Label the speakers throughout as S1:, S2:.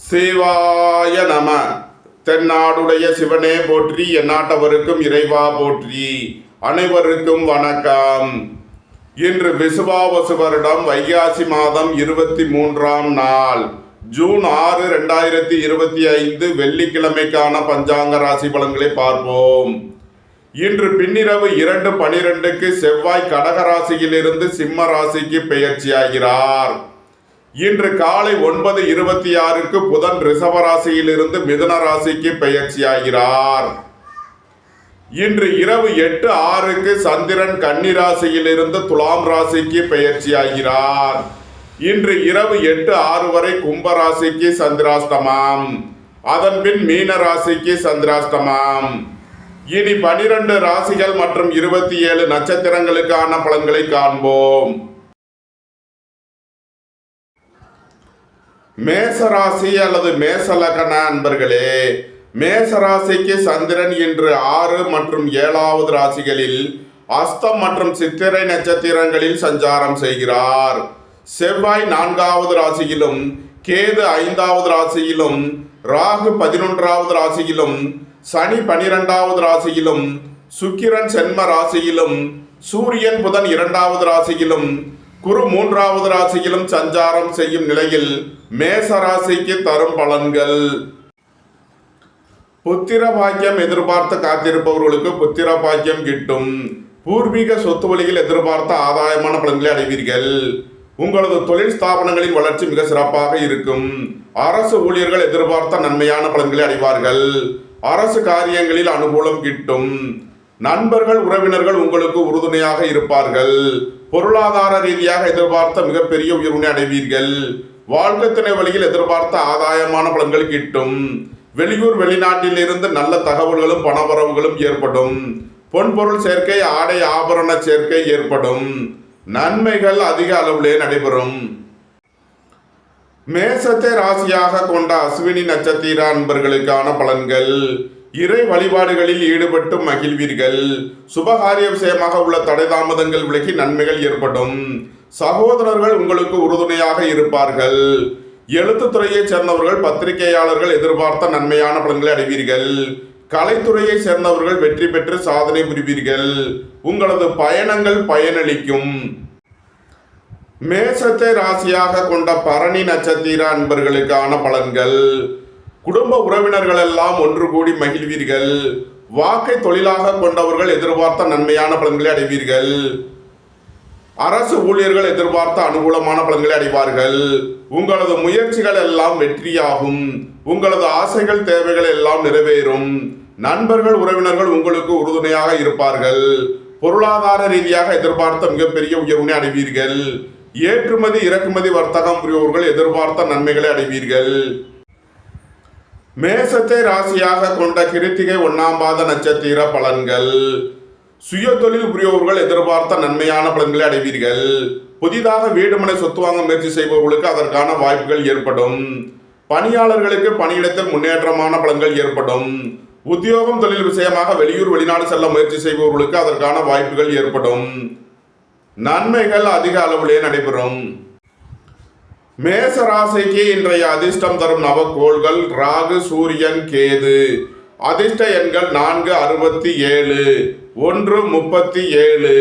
S1: சிவாய நம. தென்னாடுடைய சிவனே போற்றி, எந்நாட்டவருக்கும் இறைவா போற்றி. அனைவருக்கும் வணக்கம். இன்று விசுவாவசு வருடம் வைகாசி மாதம் 23ஆம் நாள், ஜூன் 6, 2025 வெள்ளிக்கிழமைக்கான பஞ்சாங்க ராசி பலன்களை பார்ப்போம். இன்று பின்னிரவு 2:12 செவ்வாய் கடகராசியிலிருந்து சிம்ம ராசிக்கு பெயர்ச்சியாகிறார். இன்று காலை 9:26 புதன் ரிஷபராசியிலிருந்து மிதுன ராசிக்கு பெயர்ச்சியாகிறார். இன்று இரவு 8:06 சந்திரன் கன்னிராசியிலிருந்து துலாம் ராசிக்கு பெயர்ச்சியாகிறார். இன்று இரவு 8:06 வரை கும்பராசிக்கு சந்திராஷ்டமம், அதன் பின் மீன ராசிக்கு சந்திராஷ்டமம். இனி 12 ராசிகள் மற்றும் 27 நட்சத்திரங்களுக்கான பலன்களை காண்போம். மேசராசி அல்லது மேசலக்கண அன்பர்களே, மேசராசிக்கு சந்திரன் இன்று 6 மற்றும் 7வது ராசிகளில் அஸ்தம் மற்றும் சித்திரை நட்சத்திரங்களில் சஞ்சாரம் செய்கிறார். செவ்வாய் 4வது ராசியிலும், கேது 5வது ராசியிலும், ராகு 11வது ராசியிலும், சனி 12வது ராசியிலும், சுக்கிரன் சென்ம ராசியிலும், சூரியன் புதன் 2வது ராசியிலும், குரு 3வது ராசியிலும் சஞ்சாரம் செய்யும் நிலையில் மேசராசிக்கு தரும் பலன்கள். புத்திர பாக்கியம் எதிர்பார்த்து காத்திருப்பவர்களுக்கு புத்திர பாக்கியம் கிட்டும். பூர்வீக சொத்து வழியில் எதிர்பார்த்த ஆதாயமான பலன்களை அடைவீர்கள். உங்களது தொழில் ஸ்தாபனங்களின் வளர்ச்சி மிக சிறப்பாக இருக்கும். அரசு ஊழியர்கள் எதிர்பார்த்த நன்மையான பலன்களை அடைவார்கள். அரசு காரியங்களில் அனுகூலம் கிட்டும். நண்பர்கள் உறவினர்கள் உங்களுக்கு உறுதுணையாக இருப்பார்கள். பொருளாதார ரீதியாக எதிர்பார்த்த மிகப்பெரிய உயர்வினை அடைவீர்கள். வாழ்க்கை துணை வழியில் எதிர்பார்த்த ஆதாயமான பலன்கள் கிட்டும். வெளியூர் வெளிநாட்டில் இருந்து நல்ல தகவல்களும் பணவரவுகளும் ஏற்படும். பொன்பொருள் சேர்க்கை, ஆடை ஆபரண சேர்க்கை ஏற்படும். நன்மைகள் அதிக அளவிலே நடைபெறும். மேசத்தை ராசியாக கொண்ட அஸ்வினி நட்சத்திர அன்பர்களுக்கான பலன்கள். இறை வழிபாடுகளில் ஈடுபட்டு மகிழ்வீர்கள். சுபகாரிய விஷயமாக உள்ள தடை தாமதங்கள் விலகி நன்மைகள் ஏற்படும். சகோதரர்கள் உங்களுக்கு உறுதுணையாக இருப்பார்கள். எழுத்துத்துறையைச் சேர்ந்தவர்கள், பத்திரிகையாளர்கள் எதிர்பார்த்த நன்மையான பலன்களை அடைவீர்கள். கலைத்துறையை சேர்ந்தவர்கள் வெற்றி பெற்று சாதனை புரிவீர்கள். உங்களது பயணங்கள் பயனளிக்கும். மேசத்தை ராசியாக கொண்ட பரணி நட்சத்திர அன்பர்களுக்கான பலன்கள். குடும்ப உறவினர்கள் எல்லாம் ஒன்று கூடி மகிழ்வீர்கள். வாக்கை தொழிலாக கொண்டவர்கள் எதிர்பார்த்த நன்மையான பலன்களை அடைவீர்கள். அரசு ஊழியர்கள் எதிர்பார்த்த அனுகூலமான பலன்களை அடைவார்கள். உங்களது முயற்சிகள் எல்லாம் வெற்றியாகும். உங்களது ஆசைகள் தேவைகள் எல்லாம் நிறைவேறும். நண்பர்கள் உறவினர்கள் உங்களுக்கு உறுதுணையாக இருப்பார்கள். பொருளாதார ரீதியாக எதிர்பார்த்த மிகப்பெரிய உயர்வினை அடைவீர்கள். ஏற்றுமதி இறக்குமதி வர்த்தகம் புரிபவர்கள் எதிர்பார்த்த நன்மைகளை அடைவீர்கள். மேசத்தை ராசியாக கொண்ட கிருத்திகை 1ஆம் பாத நட்சத்திர பலன்கள். சுய தொழில் புரிபவர்கள் எதிர்பார்த்த நன்மையான பலன்களை அடைவீர்கள். புதிதாக வீடுமனை சொத்து வாங்க முயற்சி செய்பவர்களுக்கு அதற்கான வாய்ப்புகள் ஏற்படும். பணியாளர்களுக்கு பணியிடத்தில் முன்னேற்றமான பலன்கள் ஏற்படும். உத்தியோகம் தொழில் விஷயமாக வெளியூர் வெளிநாடு செல்ல முயற்சி செய்பவர்களுக்கு அதற்கான வாய்ப்புகள் ஏற்படும். நன்மைகள் அதிக அளவிலே நடைபெறும். மேசராசிக்கு இன்றைய அதிர்ஷ்டம் தரும் நவக்கோள்கள் ராகு, சூரியன், கேது. அதிர்ஷ்ட எண்கள் 4, 67, 1, 37,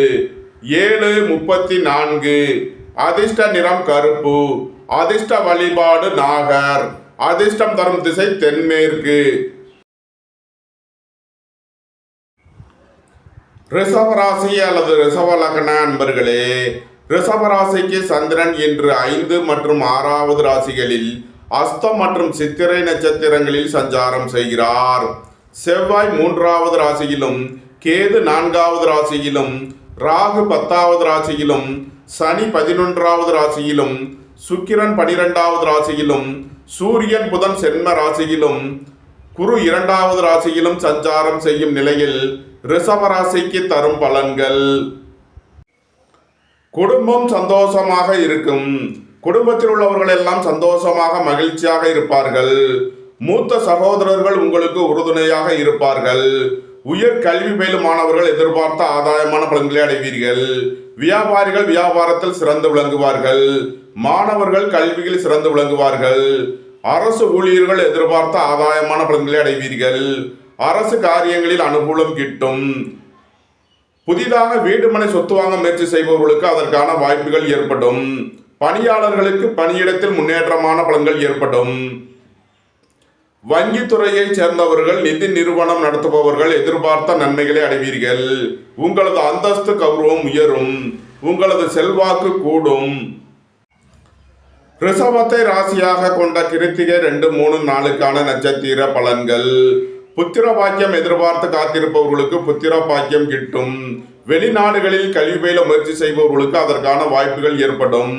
S1: 7, 34. அதிர்ஷ்ட நிறம் கருப்பு. அதிர்ஷ்ட வழிபாடு நாகர். அதிர்ஷ்டம் தரும் திசை தென்மேற்கு. ரிஷபராசி அல்லது ரிஷப லக்ன அன்பர்களே, ரிஷபராசிக்கு சந்திரன் இன்று 5 மற்றும் 6வது ராசிகளில் அஸ்தம் மற்றும் சித்திரை நட்சத்திரங்களில் சஞ்சாரம் செய்கிறார். செவ்வாய் 3வது ராசியிலும், கேது 4வது ராசியிலும், ராகு 10வது ராசியிலும், சனி 11வது ராசியிலும், சுக்கிரன் 12வது ராசியிலும், சூரியன் புதன் சென்ம ராசியிலும், குரு 2வது ராசியிலும் சஞ்சாரம் செய்யும் நிலையில் ரிஷபராசிக்கு தரும் பலன்கள். குடும்பம் சந்தோஷமாக இருக்கும். குடும்பத்தில் உள்ளவர்கள் எல்லாம் சந்தோஷமாக மகிழ்ச்சியாக இருப்பார்கள். மூத்த சகோதரர்கள் உங்களுக்கு உறுதுணையாக இருப்பார்கள். உயர் கல்வி பயிலும் மாணவர்கள் எதிர்பார்த்த ஆதாயமான பலன்களை அடைவீர்கள். வியாபாரிகள் வியாபாரத்தில் சிறந்து விளங்குவார்கள். மாணவர்கள் கல்வியில் சிறந்து விளங்குவார்கள். அரசு ஊழியர்கள் எதிர்பார்த்த ஆதாயமான பலன்களை அடைவீர்கள். அரசு காரியங்களில் அனுகூலம் கிட்டும். புதிதாக வீடு மனை சொத்து வாங்க முயற்சி செய்பவர்களுக்கு அதற்கான வாய்ப்புகள் ஏற்படும். பணியாளர்களுக்கு பணியிடத்தில் முன்னேற்றமான பலன்கள் ஏற்படும். வங்கித்துறையை சேர்ந்தவர்கள், நிதி நிறுவனம் நடத்துபவர்கள் எதிர்பார்த்த நன்மைகளை அடைவீர்கள். உங்களது அந்தஸ்து கௌரவம் உயரும். உங்களது செல்வாக்கு கூடும். ரிஷபத்தை ராசியாக கொண்ட கிருத்திகை 2, 3, 4 நட்சத்திர பலன்கள். புத்திர பாக்கியம் எதிர்பார்த்து காத்திருப்பவர்களுக்கு புத்திர பாக்கியம் கிட்டும். வெளிநாடுகளில் கல்வி பயில முயற்சி செய்பவர்களுக்கு அதற்கான வாய்ப்புகள் ஏற்படும்.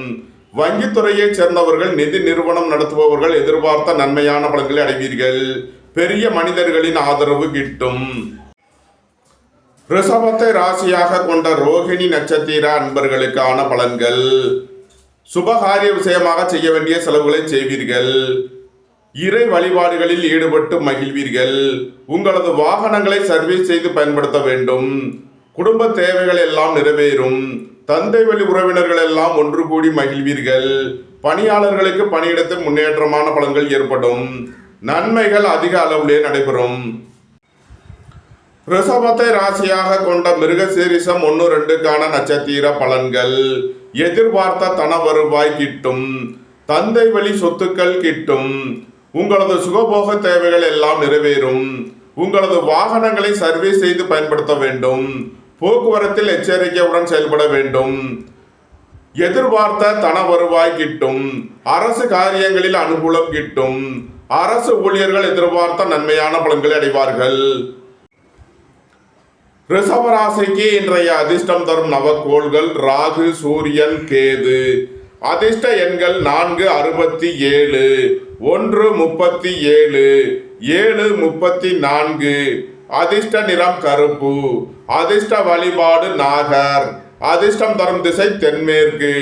S1: வங்கித்துறையை சேர்ந்தவர்கள், நிதி நிறுவனம் நடத்துபவர்கள் எதிர்பார்த்த நன்மையான பலன்களை அடைவீர்கள். பெரிய மனிதர்களின் ஆதரவு கிட்டும். ரிஷபத்தை ராசியாக கொண்ட ரோகிணி நட்சத்திர அன்பர்களுக்கான பலன்கள். சுபகாரிய விஷயமாக செய்ய வேண்டிய செலவுகளை செய்வீர்கள். இறை வழிபாடுகளில் ஈடுபட்டு மகிழ்வீர்கள். உங்களது வாகனங்களை சர்வீஸ் செய்து பயன்படுத்த வேண்டும். குடும்ப தேவைகள் எல்லாம் நிறைவேறும். தந்தை வழி உறவினர்கள் எல்லாம் ஒன்று கூடி மகிழ்வீர்கள். பணியாளர்களுக்கு பணியிடத்தில் முன்னேற்றமான பலன்கள் ஏற்படும். நன்மைகள் அதிக அளவிலே நடைபெறும். ரிஷபத்தை ராசியாக கொண்ட மிருகசீரிஷம் 1, 2 நட்சத்திர பலன்கள். எதிர்பார்த்த தன வருவாய் கிட்டும். தந்தை வழி சொத்துக்கள் கிட்டும். உங்களது சுகபோக தேவைகள் எல்லாம் நிறைவேறும். உங்களது வாகனங்களை சர்வீஸ் செய்து பயன்படுத்த வேண்டும். போக்குவரத்தில் எச்சரிக்கையுடன் செயல்பட வேண்டும். எதிர்பார்த்த தன வருவாய் கிட்டும். அரசு காரியங்களில் அனுகூலம் கிட்டும். அரசு ஊழியர்கள் எதிர்பார்த்த நன்மையான பலன்களை அடைவார்கள். ரிஷபராசிக்கு இன்றைய அதிர்ஷ்டம் தரும் நவக்கோள்கள் ராகு, சூரியன், கேது. அதிர்ஷ்ட எண்கள் 4, 67, 1, 37, 7, 34. அதிர்ஷ்ட நிறம் கருப்பு. அதிர்ஷ்ட வழிபாடு நாகர். அதிர்ஷ்டம் தரும் திசை தென்மேற்கு.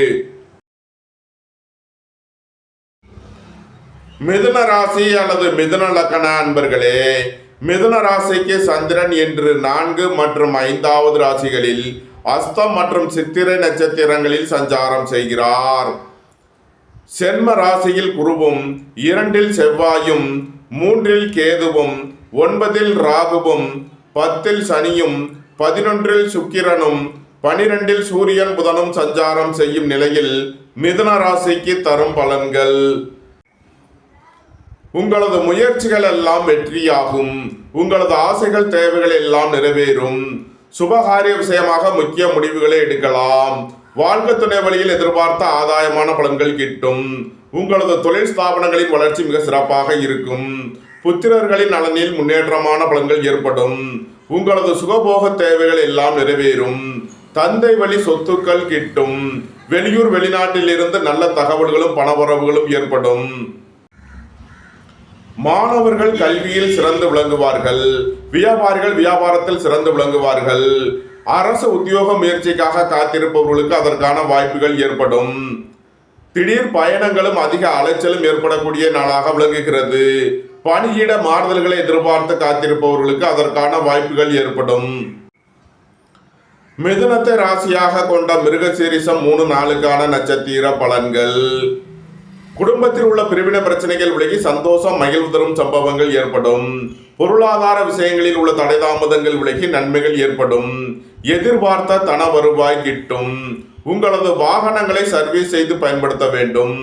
S1: மிதுன ராசி அல்லது மிதுன லக்ன அன்பர்களே, மிதுன ராசிக்கு சந்திரன் என்று 4 மற்றும் 5வது ராசிகளில் அஸ்தம் மற்றும் சித்திரை நட்சத்திரங்களில் சஞ்சாரம் செய்கிறார். சென்ம ராசியில் குருவும், 2 செவ்வாயும், 3 கேதுவும், 9 ராகுவும், 10 சனியும், 11 சுக்கிரனும், 12 சூரியன் புதனும் சஞ்சாரம் செய்யும் நிலையில் மிதுன ராசிக்கு தரும் பலன்கள். உங்களது முயற்சிகள் எல்லாம் வெற்றியாகும். உங்களது ஆசைகள் தேவைகள் எல்லாம் நிறைவேறும். சுபகாரிய விஷயமாக முக்கிய முடிவுகளை எடுக்கலாம். வாழ்க்கை துணை வழியில் எதிர்பார்த்த ஆதாயமான பலன்கள் கிட்டும். உங்களது தொழில் ஸ்தாபனங்களின் வளர்ச்சி மிக சிறப்பாக இருக்கும். புத்திரர்களின் நலனில் முன்னேற்றமான பலன்கள் ஏற்படும். உங்களது சுகபோக தேவைகள் எல்லாம் நிறைவேறும். தந்தை வழி சொத்துக்கள் கிட்டும். வெளியூர் வெளிநாட்டில் இருந்து நல்ல தகவல்களும் பணவரவுகளும் ஏற்படும். மாணவர்கள் கல்வியில் சிறந்து விளங்குவார்கள். வியாபாரிகள் வியாபாரத்தில் சிறந்து விளங்குவார்கள். அரசு உத்தியோக முயற்சிக்காக காத்திருப்பவர்களுக்கு அதற்கான வாய்ப்புகள் ஏற்படும். திடீர் பயணங்களும் அதிக அலைச்சலும் ஏற்படக்கூடிய நாளாக விளங்குகிறது. பணியிட மாறுதல்களை எதிர்பார்த்து காத்திருப்பவர்களுக்கு அதற்கான வாய்ப்புகள் ஏற்படும். மிதுனத்தை ராசியாக கொண்ட மிருகசீரிஷம் 3, 4 நட்சத்திர பலன்கள். குடும்பத்தில் உள்ள பிரிவினை பிரச்சனைகள் விலகி சந்தோஷம், மகிழ்வு தரும் சம்பவங்கள் ஏற்படும். பொருளாதார விஷயங்களில் உள்ள தடை தாமதங்கள் விலகி நன்மைகள் ஏற்படும். எதிர்பார்த்த தன வருவாய் கிட்டும். உங்களது வாகனங்களை சர்வீஸ் செய்து பயன்படுத்த வேண்டும்.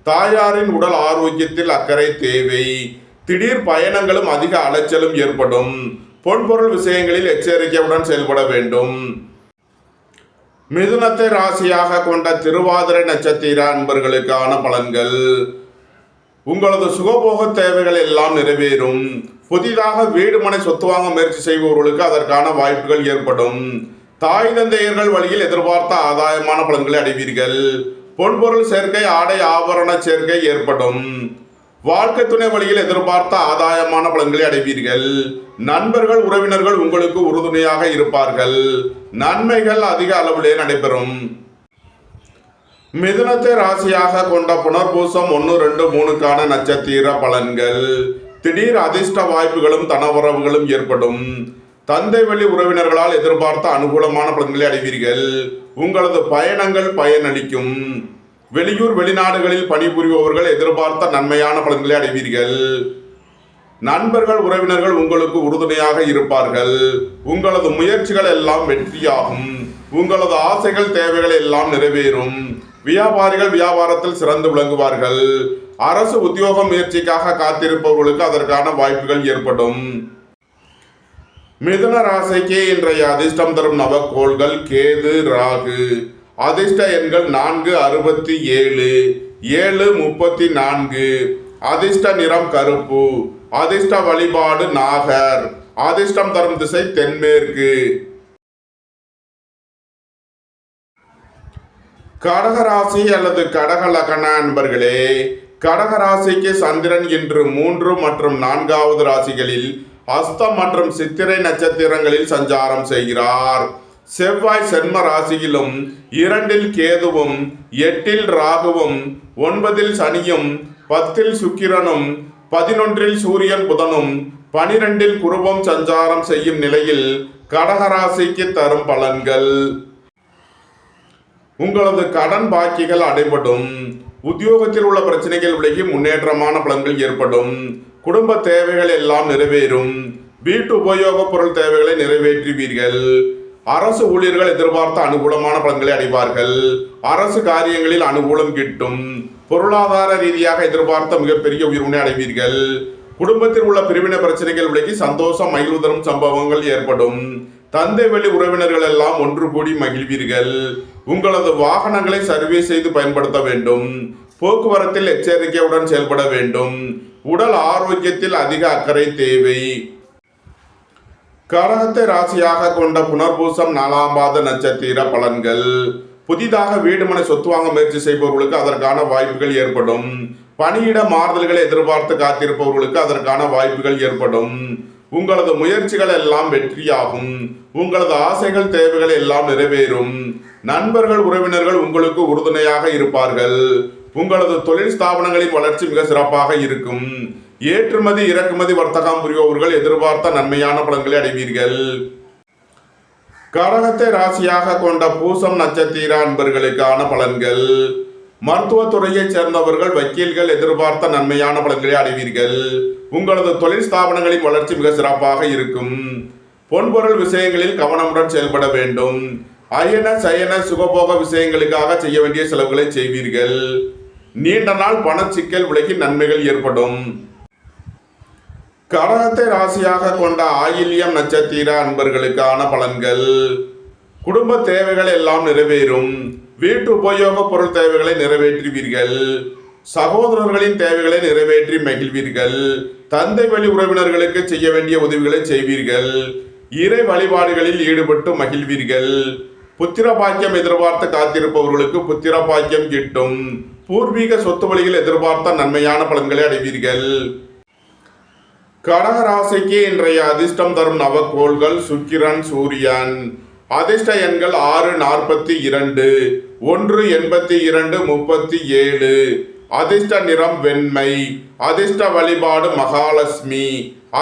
S1: தாயாரின் உடல் ஆரோக்கியத்தில் அக்கறை தேவை. திடீர் பயணங்களும் அதிக அலைச்சலும் ஏற்படும். பொன்பொருள் விஷயங்களில் எச்சரிக்கையுடன் செயல்பட வேண்டும். மிதுனத்தை ராசியாக கொண்ட திருவாதிரை நட்சத்திர அன்பர்களுக்கான பலன்கள். உங்களது சுகபோக தேவைகள் எல்லாம் நிறைவேறும். புதிதாக வீடு மனை சொத்து வாங்க முயற்சி செய்பவர்களுக்கு அதற்கான வாய்ப்புகள் ஏற்படும். தாய் தந்தையர்கள் வழியில் எதிர்பார்த்த ஆதாயமான பலன்களை அடைவீர்கள். பொன்பொருள் சேர்க்கை, ஆடை ஆபரண சேர்க்கை ஏற்படும். வாழ்க்கை துணை வழியில் எதிர்பார்த்த ஆதாயமான பலன்களை அடைவீர்கள். நண்பர்கள் உறவினர்கள் உங்களுக்கு உறுதுணையாக இருப்பார்கள். நன்மைகள் அதிக அளவிலே நடைபெறும். மிதுனத்தை ராசியாக கொண்ட புனர்பூசம் 1, 2, 3 நட்சத்திர பலன்கள். திடீர் அதிர்ஷ்ட வாய்ப்புகளும் தனவரவுகளும் ஏற்படும். தந்தை வழி உறவினர்களால் எதிர்பார்த்த அனுகூலமான பலன்களை அடைவீர்கள். உங்களது பயணங்கள் பயனளிக்கும். வெளியூர் வெளிநாடுகளில் பணிபுரிபவர்கள் எதிர்பார்த்த நன்மையான பலன்களை அடைவீர்கள். நண்பர்கள் உறவினர்கள் உங்களுக்கு உறுதுணையாக இருப்பார்கள். உங்களது முயற்சிகள் எல்லாம் வெற்றியாகும். உங்களது ஆசைகள் தேவைகள் எல்லாம் நிறைவேறும். வியாபாரிகள் வியாபாரத்தில் சிறந்து விளங்குவார்கள். அரசு உத்தியோக முயற்சிக்காக காத்திருப்பவர்களுக்கு அதற்கான வாய்ப்புகள் ஏற்படும். மிதுன ராசிக்கு இன்றைய அதிர்ஷ்டம் தரும் நவக்கோள்கள் கேது ராகு. அதிர்ஷ்ட எண்கள் 467 734. அதிர்ஷ்ட நிறம் கருப்பு. அதிர்ஷ்ட வழிபாடு நாகர். அதிர்ஷ்டம் தரும் திசை தென்மேற்கு. கடகராசி அல்லது கடக லக்ன அன்பர்களே, கடகராசிக்கு சந்திரன் இன்று 3 மற்றும் 4வது ராசிகளில் அஸ்தம் மற்றும் சித்திரை நட்சத்திரங்களில் சஞ்சாரம் செய்கிறார். செவ்வாய் சென்ம ராசியிலும் 2இல் கேதுவும் 8இல் ராகுவும் 9இல் சனியும் 10இல் சுக்கிரனும் 11இல் சூரியன் புதனும் 12இல் குருவும் சஞ்சாரம் செய்யும் நிலையில் கடகராசிக்கு தரும் பலன்கள். உங்களது கடன் பாக்கிகள் அடைபடும். உத்தியோகத்தில் உள்ள பிரச்சனைகள் விலகி முன்னேற்றமான பலன்கள் ஏற்படும். குடும்ப தேவைகள் எல்லாம் நிறைவேறும். வீட்டு உபயோகப் பொருள் தேவைகளை நிறைவேற்றுவீர்கள். அரசு ஊழியர்கள் எதிர்பார்த்த அனுகூலமான பலன்களை அடைவார்கள். அரசு காரியங்களில் அனுகூலம் கிட்டும். பொருளாதார ரீதியாக எதிர்பார்த்த மிகப்பெரிய உயர்வினை அடைவீர்கள். குடும்பத்தில் உள்ள பிரிவினை பிரச்சனைகள் விலகி சந்தோஷம் மகிழ்வு தரும் சம்பவங்கள் ஏற்படும். தந்தை வழி உறவினர்கள் எல்லாம் ஒன்று கூடி மகிழ்வீர்கள். உங்களது வாகனங்களை சர்வீஸ் செய்து பயன்படுத்த வேண்டும். போக்குவரத்தில் எச்சரிக்கையுடன் செயல்பட வேண்டும். உடல் ஆரோக்கியத்தில் அதிக அக்கறை தேவை. கடகத்தை ராசியாக கொண்ட புனர்பூசம் 4ஆம் பாத நட்சத்திர பலன்கள். புதிதாக வீடுமனை சொத்து வாங்க முயற்சி செய்பவர்களுக்கு அதற்கான வாய்ப்புகள் ஏற்படும். பணியிட மாறுதல்களை எதிர்பார்த்து காத்திருப்பவர்களுக்கு அதற்கான வாய்ப்புகள் ஏற்படும். உங்களது முயற்சிகள் எல்லாம் வெற்றியாகும். உங்களது ஆசைகள் தேவைகள் எல்லாம் நிறைவேறும். நண்பர்கள் உறவினர்கள் உங்களுக்கு உறுதுணையாக இருப்பார்கள். உங்களது தொழில் ஸ்தாபனங்களின் வளர்ச்சி மிக சிறப்பாக இருக்கும். ஏற்றுமதி இறக்குமதி வர்த்தகம் புரிபவர்கள் எதிர்பார்த்த நன்மையான பலன்களை அடைவீர்கள். கடகத்தை ராசியாக கொண்ட பூசம் நட்சத்திர அன்பர்களுக்கான பலன்கள். மருத்துவத்துறையைச் சேர்ந்தவர்கள் வக்கீல்கள் எதிர்பார்த்த நன்மையான பலன்களை அடைவீர்கள். உங்களது தொழில் ஸ்தாபனங்களின் வளர்ச்சி மிக சிறப்பாக இருக்கும். பொன்பொருள் விஷயங்களில் கவனமுடன் செயல்பட வேண்டும். அயன சயன சுகபோக விஷயங்களுக்காக செய்ய வேண்டிய செலவுகளை செய்வீர்கள். நீண்ட நாள் பண சிக்கல் விலகி நன்மைகள் ஏற்படும். கடகத்தை ராசியாக கொண்ட ஆயில்யம் நட்சத்திர அன்பர்களுக்கான பலன்கள். குடும்ப தேவைகள் எல்லாம் நிறைவேறும். வீட்டு உபயோக பொருள் தேவைகளை நிறைவேற்றுவீர்கள். சகோதரர்களின் தேவைகளை நிறைவேற்றி மகிழ்வீர்கள். தந்தை வழி உறவினர்களுக்கு செய்ய வேண்டிய உதவிகளை செய்வீர்கள். இறை வழிபாடுகளில் ஈடுபட்டு மகிழ்வீர்கள். புத்திர பாக்கியம் எதிர்பார்த்து காத்திருப்பவர்களுக்கு புத்திர பாக்கியம் கிட்டும். பூர்வீக சொத்து வழியில் எதிர்பார்த்த நன்மையான பலன்களை அடைவீர்கள். கடகராசிக்கு இன்றைய அதிர்ஷ்டம் தரும் நவக்கோள்கள் சுக்கிரன் சூரியன். அதிர்ஷ்ட எண்கள் 642 182 37. அதிர்ஷ்ட நிறம் வெண்மை. அதிர்ஷ்ட வழிபாடு மகாலட்சுமி.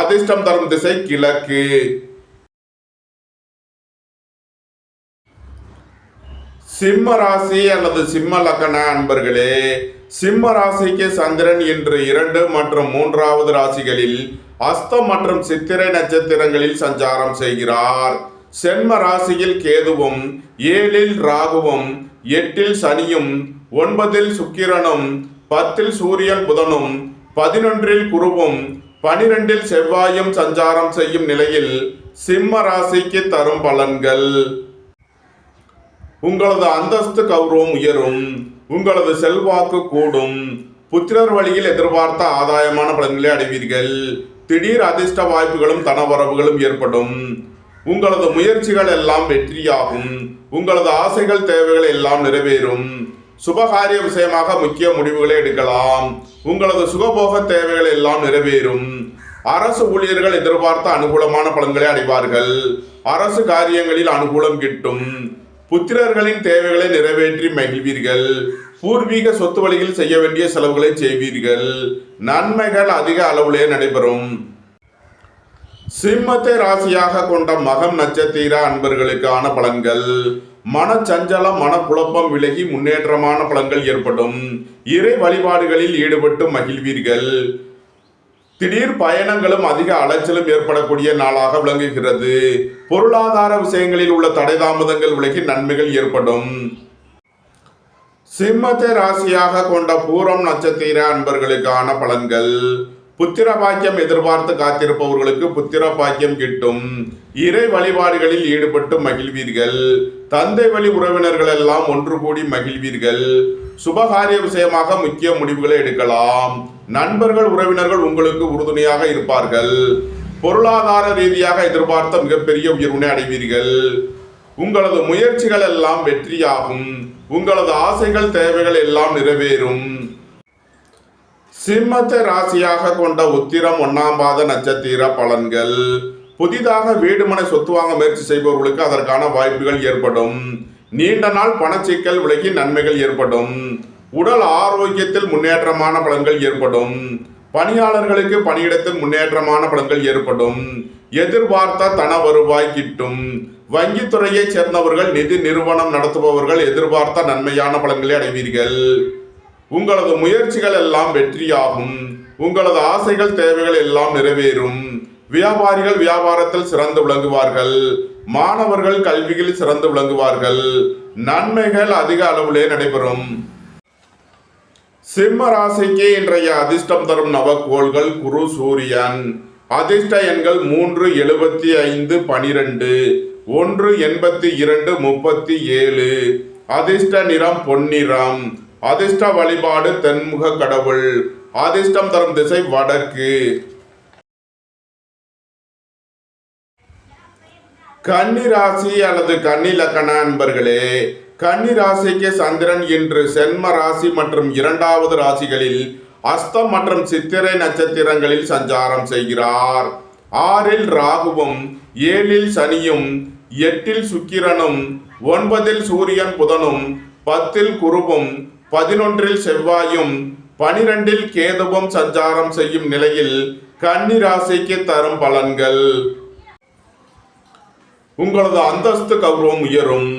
S1: அதிர்ஷ்டம் தரும் திசை கிழக்கு. சிம்ம ராசி அல்லது சிம்ம லக்ன அன்பர்களே, சிம்ம ராசிக்கு சந்திரன் இன்று 2 மற்றும் 3வது ராசிகளில் அஸ்தம் மற்றும் சித்திரை நட்சத்திரங்களில் சஞ்சாரம் செய்கிறார். சென்ம ராசியில் கேதுவும் 7இல் ராகுவும் 8இல் சனியும் 9இல் சுக்கிரனும் 10இல் சூரியன் புதனும் 11இல் குருவும் 12இல் செவ்வாயும் சஞ்சாரம் செய்யும் நிலையில் சிம்ம ராசிக்கு தரும் பலன்கள். உங்களது அந்தஸ்து கௌரவம் உயரும். உங்களது செல்வாக்கு கூடும். புத்திரர் வழியில் எதிர்பார்த்த ஆதாயமான பலன்களை அடைவீர்கள். திடீர் அதிர்ஷ்ட வாய்ப்புகளும் தனவரவுகளும் ஏற்படும். உங்களது முயற்சிகள் எல்லாம் வெற்றியாகும். உங்களது ஆசைகள் தேவைகள் எல்லாம் நிறைவேறும். சுபகாரிய விஷயமாக முக்கிய முடிவுகளை எடுக்கலாம். உங்களது சுகபோக தேவைகள் எல்லாம் நிறைவேறும். அரசு ஊழியர்கள் எதிர்பார்த்த அனுகூலமான பலன்களை அடைவார்கள். அரசு காரியங்களில் அனுகூலம் கிட்டும். புத்திரர்களின் தேவைகளை நிறைவேற்றி மகிழ்வீர்கள். பூர்வீக சொத்து வழியில் செய்ய வேண்டிய செலவுகளை செய்வீர்கள். நன்மைகள் அதிக அளவிலே நடைபெறும். சிம்மத்தை ராசியாக கொண்ட மகம் நட்சத்திர அன்பர்களுக்கான பலன்கள். மனச்சஞ்சலம் மனக்குழப்பம் விலகி முன்னேற்றமான பலன்கள் ஏற்படும். இறை வழிபாடுகளில் ஈடுபட்டு மகிழ்வீர்கள். திடீர் பயணங்களும் அதிக அலைச்சலும் ஏற்படக்கூடிய நாளாக விளங்குகிறது. பொருளாதார விஷயங்களில் உள்ள தடை தாமதங்கள் விலகி நன்மைகள் ஏற்படும். சிம்மத்தை ராசியாக கொண்ட பூரம் நட்சத்திர அன்பர்களுக்கான பலன்கள். புத்திர பாக்கியம் எதிர்பார்த்து காத்திருப்பவர்களுக்கு புத்திர பாக்கியம் கிட்டும். இறை வழிபாடுகளில் ஈடுபட்டு மகிழ்வீர்கள். தந்தை வழி உறவினர்கள் எல்லாம் ஒன்று கூடி மகிழ்வீர்கள். சுபகாரிய விஷயமாக முக்கிய முடிவுகளை எடுக்கலாம். நண்பர்கள் உறவினர்கள் உங்களுக்கு உறுதுணையாக இருப்பார்கள். பொருளாதார ரீதியாக எதிர்பார்த்த மிகப்பெரிய உயர்வினை அடைவீர்கள். உங்களது முயற்சிகள் எல்லாம் வெற்றியாகும். உங்களது ஆசைகள் தேவைகள் எல்லாம் நிறைவேறும். சிம்மத்தை ராசியாக கொண்ட உத்திரம் 1ஆம் பாத நட்சத்திர பலன்கள். புதிதாக வீடுமனை சொத்து வாங்க முயற்சி செய்பவர்களுக்கு அதற்கான வாய்ப்புகள் ஏற்படும். நீண்ட நாள் பணச்சிக்கல் விலகி நன்மைகள் ஏற்படும். உடல் ஆரோக்கியத்தில் முன்னேற்றமான பலன்கள் ஏற்படும். பணியாளர்களுக்கு பணியிடத்தில் முன்னேற்றமான பலன்கள் ஏற்படும். எதிர்பார்த்த தன வருவாய் கிட்டும். வங்கித்துறையைச் சேர்ந்தவர்கள் நிதி நிறுவனம் நடத்துபவர்கள் எதிர்பார்த்த நன்மையான பலன்களை அடைவீர்கள். உங்களது முயற்சிகள் எல்லாம் வெற்றியாகும். உங்களது ஆசைகள் தேவைகள் எல்லாம் நிறைவேறும். வியாபாரிகள் வியாபாரத்தில் சிறந்து விளங்குவார்கள். மாணவர்கள் கல்வியில் சிறந்து விளங்குவார்கள். நன்மைகள் அதிக அளவிலே நடைபெறும். சிம்ம ராசிக்கு இன்றைய அதிர்ஷ்டம் தரும் நவக்கோள்கள் குரு சூரியன். அதிர்ஷ்ட எண்கள் 3, 75, 12, 1, 82, 37. அதிர்ஷ்ட நிறம் பொன்னிறம். அதிர்ஷ்ட வழிபாடு தென்முக கடவுள். அதிர்ஷ்டம் தரும் திசை வடக்கு. கன்னி ராசி அல்லது கன்னி லக்கண அன்பர்களே, கன்னி ராசிக்கு சந்திரன் இன்று சென்ம ராசி மற்றும் 2வது ராசிகளில் அஸ்தம் மற்றும் சித்திரை நட்சத்திரங்களில் சஞ்சாரம் செய்கிறார். 6இல் ராகுவும் 7இல் சனியும் 8இல் சுக்கிரனும் 9இல் சூரியன் புதனும் 10இல் குருவும் 11இல் செவ்வாயும் 12இல் கேதுவும் சஞ்சாரம் செய்யும் நிலையில் கன்னி ராசிக்கு தரும் பலன்கள். உங்களது அந்தஸ்து கௌரவம் உயரும்.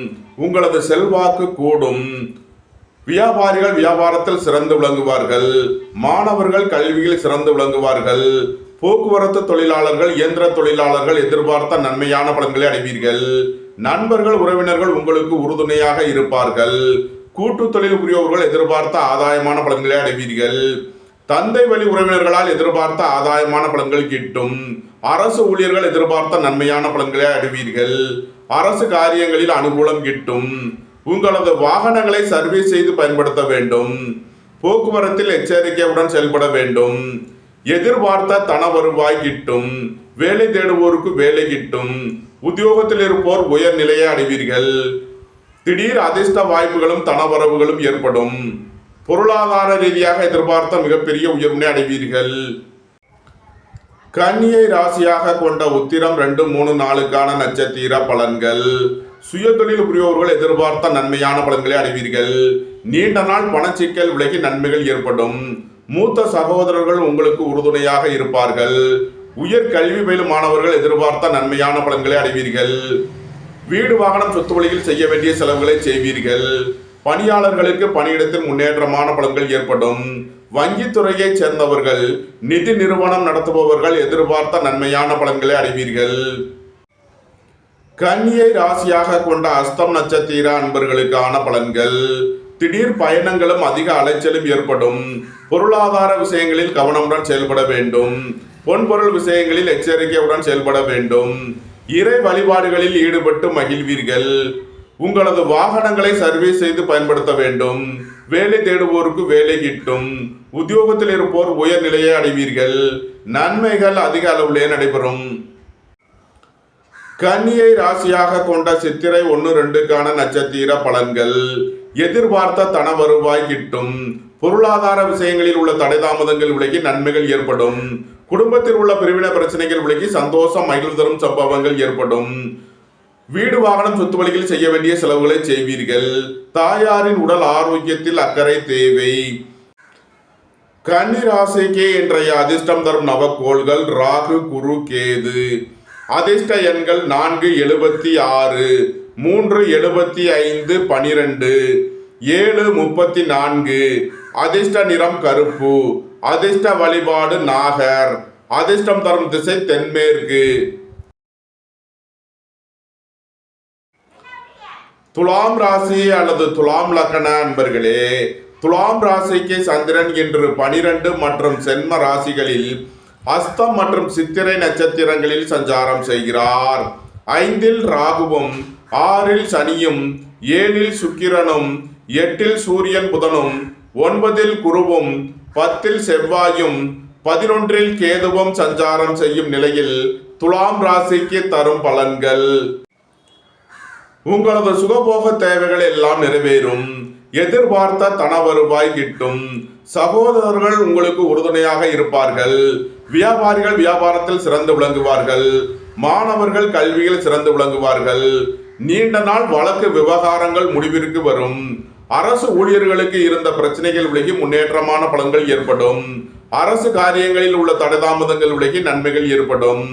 S1: உங்களது செல்வாக்கு கூடும். வியாபாரிகள் வியாபாரத்தில் சிறந்து விளங்குவார்கள். மாணவர்கள் கல்வியில் சிறந்து விளங்குவார்கள். போக்குவரத்து தொழிலாளர்கள் இயந்திர தொழிலாளர்கள் எதிர்பார்த்த நன்மையான பலன்களை அடைவீர்கள். நண்பர்கள் உறவினர்கள் உங்களுக்கு உறுதுணையாக இருப்பார்கள். கூட்டு தொழில் புரியவர்கள் எதிர்பார்த்த ஆதாயமான பலன்களை அடைவீர்கள். தந்தை வழி உறவினர்களால் எதிர்பார்த்த ஆதாயமான பலன்கள் கிட்டும். அரசு ஊழியர்கள் எதிர்பார்த்த நன்மையான பலன்களை அடைவீர்கள். அரசு காரியங்களில் அனுகூலம் கிட்டும். உங்களது வாகனங்களை சர்வீஸ் செய்து பயன்படுத்த வேண்டும். போக்குவரத்தில் எச்சரிக்கையுடன் செயல்பட வேண்டும். எதிர்பார்த்த தன வருவாய் கிட்டும். வேலை தேடுவோருக்கு வேலை கிட்டும். உத்தியோகத்தில் இருப்போர் உயர் நிலையை அடைவீர்கள். திடீர் அதிர்ஷ்ட வாய்ப்புகளும் தனவரவுகளும் ஏற்படும். பொருளாதார ரீதியாக எதிர்பார்த்த மிகப்பெரிய உயர்வினை அடைவீர்கள். கன்னியை ராசியாக கொண்ட உத்திரம் 2, 3, 4க்கான நட்சத்திர பலன்கள். சுய தொழில் புரியோர்கள் எதிர்பார்த்த நன்மையான பலன்களை அடைவீர்கள். நீண்ட நாள் பணச்சிக்கல் விலகி நன்மைகள் ஏற்படும். மூத்த சகோதரர்கள் உங்களுக்கு உறுதுணையாக இருப்பார்கள். உயர் கல்வி பயிலும் மாணவர்கள் எதிர்பார்த்த நன்மையான பலன்களை அடைவீர்கள். வீடு வாகனம் சொத்து வழியில் செய்ய வேண்டிய செலவுகளை செய்வீர்கள். பணியாளர்களுக்கு பணியிடத்தில் முன்னேற்றமான பலன்கள் ஏற்படும். வங்கித்துறையைச் சேர்ந்தவர்கள் நிதி நிறுவனம் நடத்துபவர்கள் எதிர்பார்த்த நன்மையான பலன்களை அடைவீர்கள். கன்னியை ராசியாக கொண்ட அஸ்தம் நட்சத்திர அன்பர்களுக்கான பலன்கள். திடீர் பயணங்களும் அதிக அலைச்சலும் ஏற்படும். பொருளாதார விஷயங்களில் கவனமுடன் செயல்பட வேண்டும். பொன்பொருள் விஷயங்களில் எச்சரிக்கையுடன் செயல்பட வேண்டும். இறை வழிபாடுகளில் ஈடுபட்டு மகிழ்வீர்கள். உங்களது வாகனங்களை சர்வீஸ் செய்து பயன்படுத்த வேண்டும். வேலை தேடுவோருக்கு வேலை கிட்டும். உத்தியோகத்தில் இருப்போர் உயர் நிலையை அடைவீர்கள். நன்மைகள் அதிக அளவிலே நடைபெறும். கன்னியை ராசியாக கொண்ட சித்திரை 1, 2க்கான நட்சத்திர பலன்கள். எதிர்பார்த்த தன வருவாய் கிட்டும். பொருளாதார விஷயங்களில் உள்ள தடை தாமதங்கள் விலகி நன்மைகள் ஏற்படும். குடும்பத்தில் உள்ள பிரிவினை பிரச்சனைகள் விலகி சந்தோஷம் மகிழ்வு தரும் சம்பவங்கள் ஏற்படும். வீடு வாகனம் சொத்து வழியில் செய்ய வேண்டிய செலவுகளை செய்வீர்கள். தாயாரின் உடல் ஆரோக்கியத்தில் அக்கறை தேவை. கன்னி ராசிக்கு இன்றைய அதிர்ஷ்டம் தரும் நவக்கோள்கள் ராகு, குரு, கேது. அதிர்ஷ்ட எண்கள் 4, 76, 3:75 12 7:34. அதிர்ஷ்ட நிறம் கருப்பு. அதிர்ஷ்ட வழிபாடு நாகர். அதிர்ஷ்டம் தரும் திசை தென்மேற்கு. துலாம் ராசி அல்லது துலாம் லக்ன அன்பர்களே, துலாம் ராசிக்கு சந்திரன் இன்று 12 மற்றும் சென்ம ராசிகளில் அஸ்தம் மற்றும் சித்திரை நட்சத்திரங்களில் சஞ்சாரம் செய்கிறார். 5இல் ராகுவும் 6இல் சனியும் 7இல் சுக்கிரனும் 8இல் சூரியன் புதனும் 9இல் குருவும் 10இல் செவ்வாயும் 11இல் கேதுவும் சஞ்சாரம் செய்யும் நிலையில் துலாம் ராசிக்கு தரும் பலன்கள்: உங்களது சுகபோக தேவைகள் எல்லாம் நிறைவேறும். எதிர்பார்த்த தன வருவாய் கிட்டும். சகோதரர்கள் உங்களுக்கு உறுதுணையாக இருப்பார்கள். வியாபாரிகள் வியாபாரத்தில் சிறந்து விளங்குவார்கள். மாணவர்கள் கல்வியில் சிறந்து விளங்குவார்கள். நீண்ட நாள் வழக்கு விவகாரங்கள் முடிவிற்கு வரும். அரசு ஊழியர்களுக்கு இருந்த பிரச்சனைகள் விலகி முன்னேற்றமான பலன்கள் ஏற்படும். அரசு காரியங்களில் உள்ள தடைதாமதங்கள் விலகி நன்மைகள் ஏற்படும்.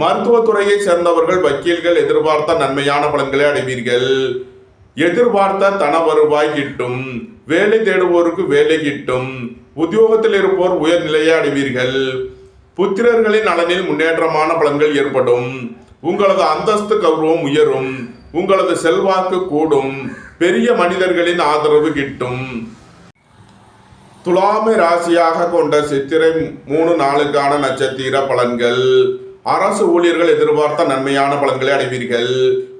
S1: மருத்துவத்துறையை சேர்ந்தவர்கள் வக்கீல்கள் எதிர்பார்த்த நன்மையான பலன்களை அடைவீர்கள். எதிர்பார்த்த தன வருவாய் கிட்டும். வேலை தேடுவோருக்கு வேலை கிட்டும். உத்தியோகத்தில் இருப்போர் உயர்நிலையை அடைவீர்கள். புத்திரர்களின் நலனில் முன்னேற்றமான பலன்கள் ஏற்படும். உங்களது அந்தஸ்து கௌரவம் உயரும். உங்களது செல்வாக்கு கூடும். பெரிய மனிதர்களின் ஆதரவு கிட்டும். துலாமை ராசியாக கொண்ட சித்திரை 3 நாளுக்கான நட்சத்திர பலன்கள்: அரசு ஊழியர்கள் எதிர்பார்த்த நன்மையான பலன்களை அடைவீர்கள்.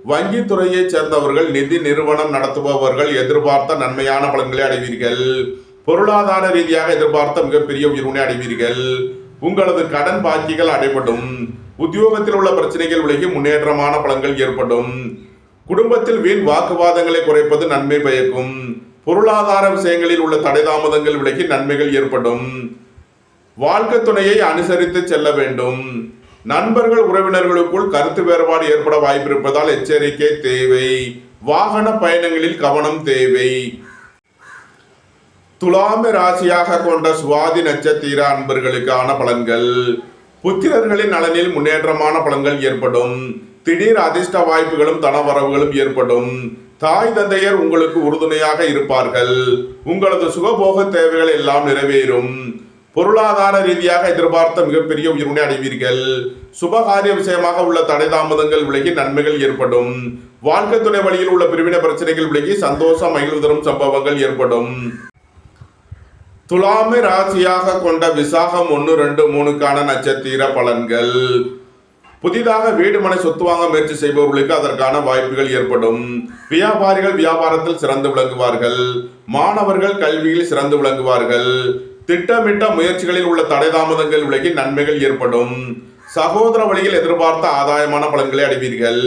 S1: வங்கி துறையை சேர்ந்தவர்கள், நிதி நிறுவனம் நடத்துபவர்கள் எதிர்பார்த்த நன்மையான பலன்களை அடைவீர்கள். பொருளாதார ரீதியாக எதிர்பார்த்த மிகப்பெரிய உயர்வினை அடைவீர்கள். உங்களது கடன் பாக்கிகள் அடைபடும். உத்தியோகத்தில் உள்ள பிரச்சனைகள் விலகி முன்னேற்றமான பலன்கள் ஏற்படும். குடும்பத்தில் வீண் வாக்குவாதங்களை குறைப்பது நன்மை பயக்கும். பொருளாதார விஷயங்களில் உள்ள தடைதாமதங்கள் விலகி நன்மைகள் ஏற்படும். வாழ்க்கை துணையை அனுசரித்து செல்ல வேண்டும். நண்பர்கள் உறவினர்களுக்குள் கருத்து வேறுபாடு ஏற்பட வாய்ப்பிருப்பதால் எச்சரிக்கை தேவை. வாகன பயணங்களில் கவனம் தேவை. துலாமை ராசியாக கொண்ட சுவாதி நட்சத்திர அன்பர்களுக்கான பலன்கள்: புத்திரர்களின் நலனில் முன்னேற்றமான பலன்கள் ஏற்படும். திடீர் அதிர்ஷ்ட வாய்ப்புகளும் தனவரவுகளும் ஏற்படும். தாய் தந்தையர் உங்களுக்கு உறுதுணையாக இருப்பார்கள். உங்களது சுகபோக தேவைகள் எல்லாம் நிறைவேறும். பொருளாதார ரீதியாக எதிர்பார்த்த மிகப்பெரிய உயர்வினை அடைவீர்கள். சுபகாரிய விஷயமாக உள்ள தடைதாமதங்கள் விலகி நன்மைகள் ஏற்படும். வாழ்க்கை துணை வழியில் உள்ள பிரிவினை பிரச்சனைகள் விலகி சந்தோஷம் மகிழ்வு தரும் சம்பவங்கள் ஏற்படும். துலாமை ராசியாக கொண்ட விசாகம் 1, 2, 3க்கான நட்சத்திர பலன்கள்: புதிதாக வீடு மனை சொத்து வாங்க முயற்சி செய்பவர்களுக்கு அதற்கான வாய்ப்புகள் ஏற்படும். வியாபாரிகள் வியாபாரத்தில் சிறந்து விளங்குவார்கள். மாணவர்கள் கல்வியில் சிறந்து விளங்குவார்கள். திட்டமிட்ட முயற்சிகளில் உள்ள தடைதாமதங்கள் விலகி நன்மைகள் ஏற்படும். சகோதர வழியில் எதிர்பார்த்த ஆதாயமான பலன்களை அடைவீர்கள்.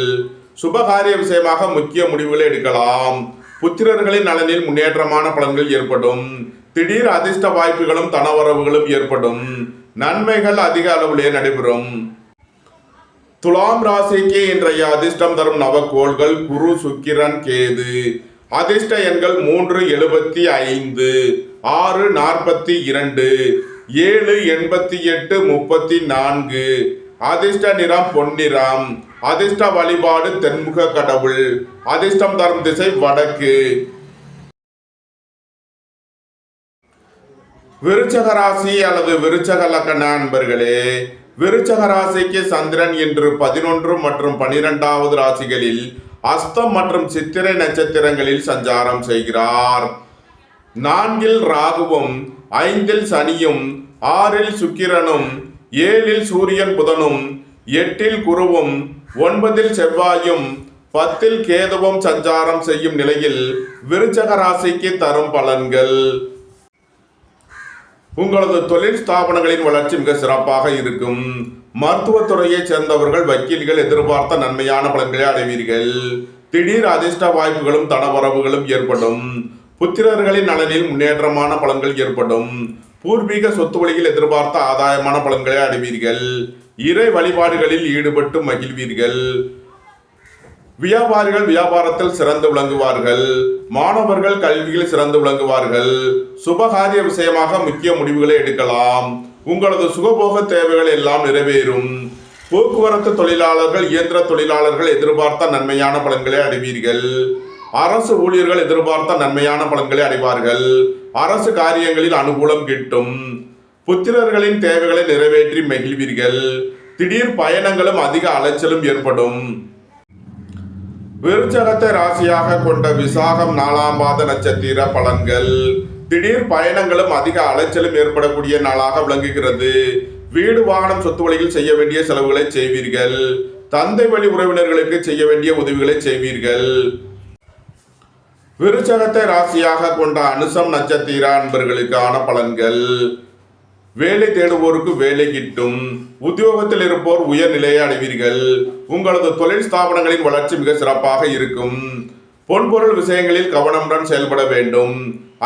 S1: சுபகாரிய விஷயமாக முக்கிய முடிவுகளை எடுக்கலாம். புத்திரர்களின் நலனில் முன்னேற்றமான பலன்கள் ஏற்படும். திடீர் அதிர்ஷ்ட வாய்ப்புகளும் தனவரவுகளும் ஏற்படும். நன்மைகள் அதிக அளவிலே நடைபெறும். துலாம் ராசிக்கு இன்றைய அதிர்ஷ்டம் தரும் நவக்கோள்கள் குரு, சுக்கிரன், கேது. அதிர்ஷ்ட எண்கள் 3, 75, 6, 42, 7, 88, 34. அதிர்ஷ்ட நிறம் பொன்னிறம். அதிர்ஷ்ட வழிபாடு தென்முக கடவுள். அதிர்ஷ்டம் தரும் திசை வடக்கு. விருச்சக ராசி அல்லது விருச்சக லக்ன அன்பர்களே, விருச்சக ராசிக்கு சந்திரன் இன்று 11 மற்றும் 12வது ராசிகளில் அஸ்தம் மற்றும் சித்திரை நட்சத்திரங்களில் சஞ்சாரம் செய்கிறார். 4இல் ராகுவும் 5இல் சனியும் 6இல் சுக்கிரனும் 7இல் சூரியன் புதனும் 8இல் குருவும் 9இல் செவ்வாயும் 10இல் கேதுவும் சஞ்சாரம் செய்யும் நிலையில் விருச்சக ராசிக்கு தரும் பலன்கள்: உங்களது தொழில் ஸ்தாபனங்களின் வளர்ச்சி மிக சிறப்பாக இருக்கும். மருத்துவத்துறையை சேர்ந்தவர்கள் வக்கீல்கள் எதிர்பார்த்த நன்மையான பலன்களை அடைவீர்கள். திடீர் அதிர்ஷ்ட வாய்ப்புகளும் தனவரவுகளும் ஏற்படும். புத்திரர்களின் நலனில் முன்னேற்றமான பலன்கள் ஏற்படும். பூர்வீக சொத்து வழியில் எதிர்பார்த்த ஆதாயமான பலன்களை அடைவீர்கள். இறை வழிபாடுகளில் ஈடுபட்டு மகிழ்வீர்கள். வியாபாரிகள் வியாபாரத்தில் சிறந்து விளங்குவார்கள். மாணவர்கள் கல்வியில் சிறந்து விளங்குவார்கள். சுபகாரிய விஷயமாக முக்கிய முடிவுகளை எடுக்கலாம். உங்களது சுகபோக தேவைகள் எல்லாம் நிறைவேறும். போக்குவரத்து தொழிலாளர்கள், இயந்திர தொழிலாளர்கள் எதிர்பார்த்த நன்மையான பலன்களை அடைவீர்கள். அரசு ஊழியர்கள் எதிர்பார்த்த நன்மையான பலன்களை அடைவார்கள். அரசு காரியங்களில் அனுகூலம் கிட்டும். புத்திரர்களின் தேவைகளை நிறைவேற்றி மகிழ்வீர்கள். திடீர் பயணங்களும் அதிக அலைச்சலும் ஏற்படும். விருச்சகத்தை ராசியாக கொண்ட விசாகம் 4ஆம் பாத நட்சத்திர பலன்கள். திடீர் பயணங்களும் அதிக அலைச்சலும் ஏற்படக்கூடிய நாளாக விளங்குகிறது. வீடு, வாகனம், சொத்து வழியில் செய்ய வேண்டிய செலவுகளை செய்வீர்கள். தந்தை வழி உறவினர்களுக்கு செய்ய வேண்டிய உதவிகளை செய்வீர்கள். விருச்சகத்தை ராசியாக கொண்ட அனுசம் நட்சத்திர அன்பர்களுக்கான பலன்கள். வேலை தேடுவோருக்கு வேலை கிட்டும். உத்தியோகத்தில் இருப்போர் உயர்நிலையை அடைவீர்கள். உங்களது தொழில் ஸ்தாபனங்களின் வளர்ச்சி மிக சிறப்பாக இருக்கும். பொன்பொருள் விஷயங்களில் கவனமுடன் செயல்பட வேண்டும்.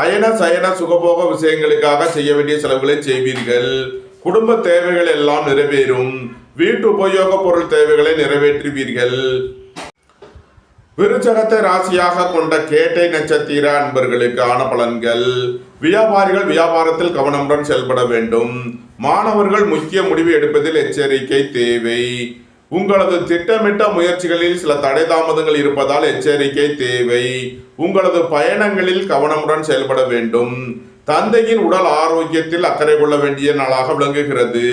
S1: அயன சயன சுகபோக விஷயங்களுக்காக செய்ய வேண்டிய செலவுகளை செய்வீர்கள். குடும்ப தேவைகள் எல்லாம் நிறைவேறும். வீட்டு உபயோக பொருள் தேவைகளை நிறைவேற்றுவீர்கள். விருச்சகத்தை ராசியாக கொண்ட கேட்டை நட்சத்திர அன்பர்களுக்கான பலன்கள். வியாபாரிகள் வியாபாரத்தில் கவனமுடன் செயல்பட வேண்டும். மாணவர்கள் முக்கிய முடிவு எடுப்பதில் எச்சரிக்கை தேவை. உங்களது திட்டமிட்ட முயற்சிகளில் சில தடை தாமதங்கள் இருப்பதால் எச்சரிக்கை தேவை. உங்களது பயணங்களில் கவனமுடன் செயல்பட வேண்டும். தந்தையின் உடல் ஆரோக்கியத்தில் அக்கறை கொள்ள வேண்டிய நாளாக விளங்குகிறது.